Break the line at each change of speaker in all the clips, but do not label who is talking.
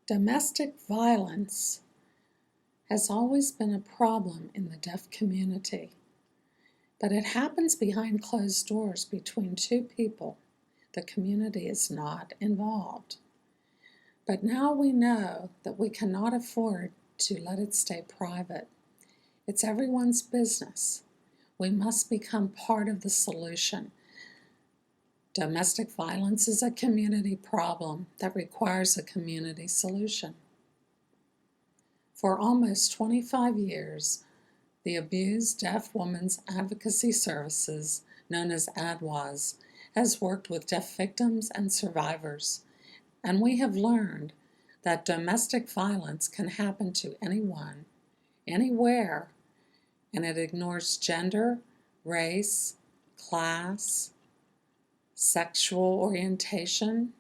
Domestic violence has always been a problem in the deaf community, but it happens behind closed doors between two people. The community is not involved. But now we know that we cannot afford to let it stay private. It's everyone's business. We must become part of the solution. Domestic violence is a community problem that requires a community solution. For almost 25 years, the Abused Deaf Women's Advocacy Services, known as ADWAS, has worked with deaf victims and survivors, and we have learned that domestic violence can happen to anyone, anywhere, and it ignores gender, race, class, sexual orientation,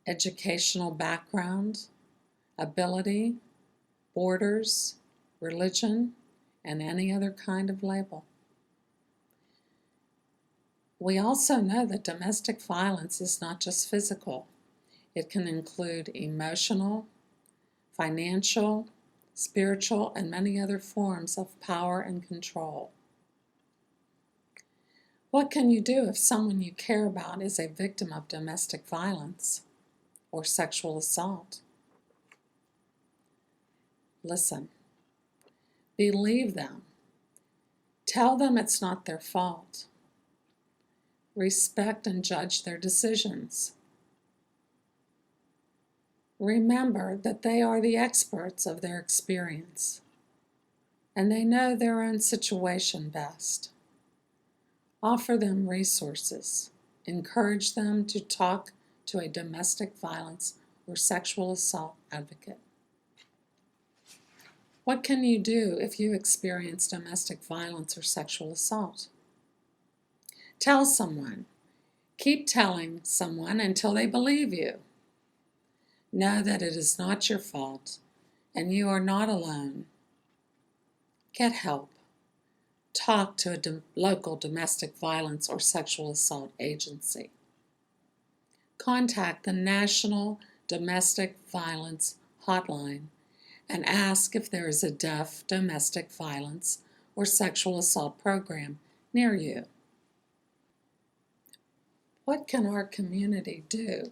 educational background, ability, borders, religion, and any other kind of label. We also know that domestic violence is not just physical. It can include emotional, financial, spiritual, and many other forms of power and control. What can you do if someone you care about is a victim of domestic violence or sexual assault? Listen. Believe them. Tell them it's not their fault. Respect and judge their decisions. Remember that they are the experts of their experience, and they know their own situation best. Offer them resources. Encourage them to talk to a domestic violence or sexual assault advocate. What can you do if you experience domestic violence or sexual assault? Tell someone. Keep telling someone until they believe you. Know that it is not your fault and you are not alone. Get help. Talk to a local domestic violence or sexual assault agency. Contact the National Domestic Violence Hotline and ask if there is a deaf domestic violence or sexual assault program near you. What can our community do?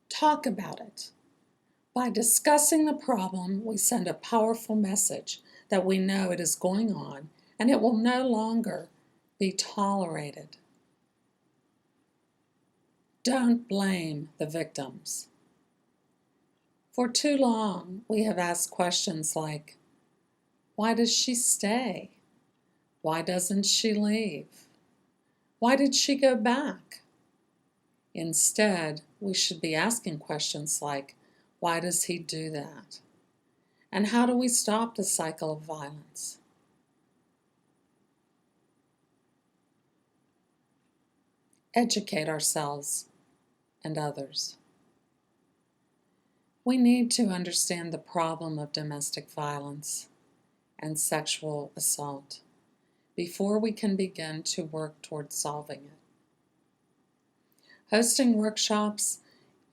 Talk about it. By discussing the problem, we send a powerful message that we know it is going on and it will no longer be tolerated. Don't blame the victims. For too long, we have asked questions like, why does she stay? Why doesn't she leave? Why did she go back? Instead, we should be asking questions like, why does he do that? And how do we stop the cycle of violence? Educate ourselves and others. We need to understand the problem of domestic violence and sexual assault before we can begin to work towards solving it. Hosting workshops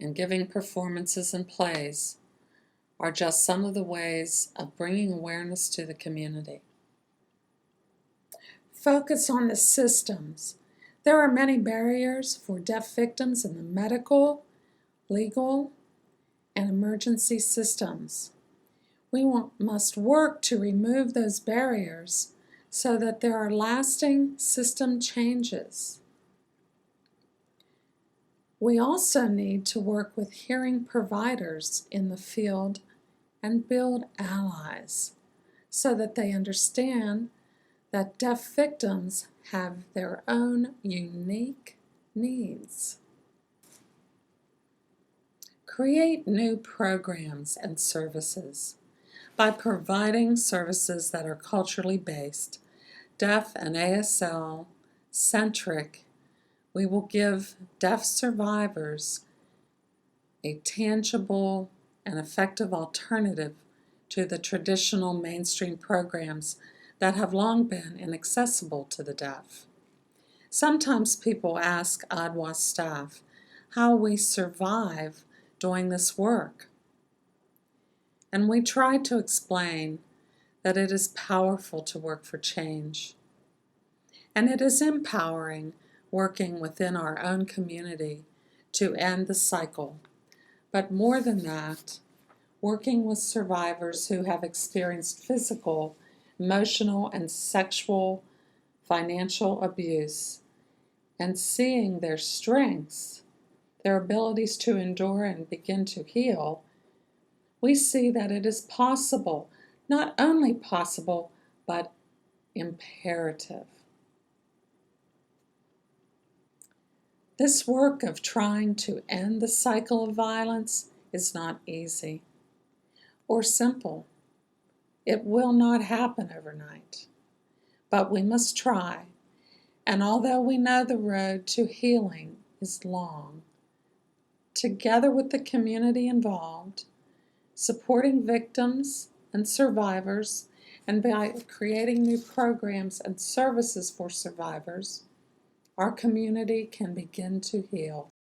and giving performances and plays are just some of the ways of bringing awareness to the community. Focus on the systems. There are many barriers for deaf victims in the medical, legal, and emergency systems. We must work to remove those barriers so that there are lasting system changes. We also need to work with hearing providers in the field and build allies so that they understand that deaf victims have their own unique needs. Create new programs and services. By providing services that are culturally based, deaf and ASL centric, we will give deaf survivors a tangible and effective alternative to the traditional mainstream programs that have long been inaccessible to the deaf. Sometimes people ask ADWA staff how we survive doing this work. And we try to explain that it is powerful to work for change. And it is empowering working within our own community to end the cycle. But more than that, working with survivors who have experienced physical, emotional, and sexual, financial abuse, and seeing their strengths, their abilities to endure and begin to heal, we see that it is possible, not only possible, but imperative. This work of trying to end the cycle of violence is not easy or simple. It will not happen overnight, but we must try. And although we know the road to healing is long, together with the community involved, supporting victims and survivors, and by creating new programs and services for survivors, our community can begin to heal.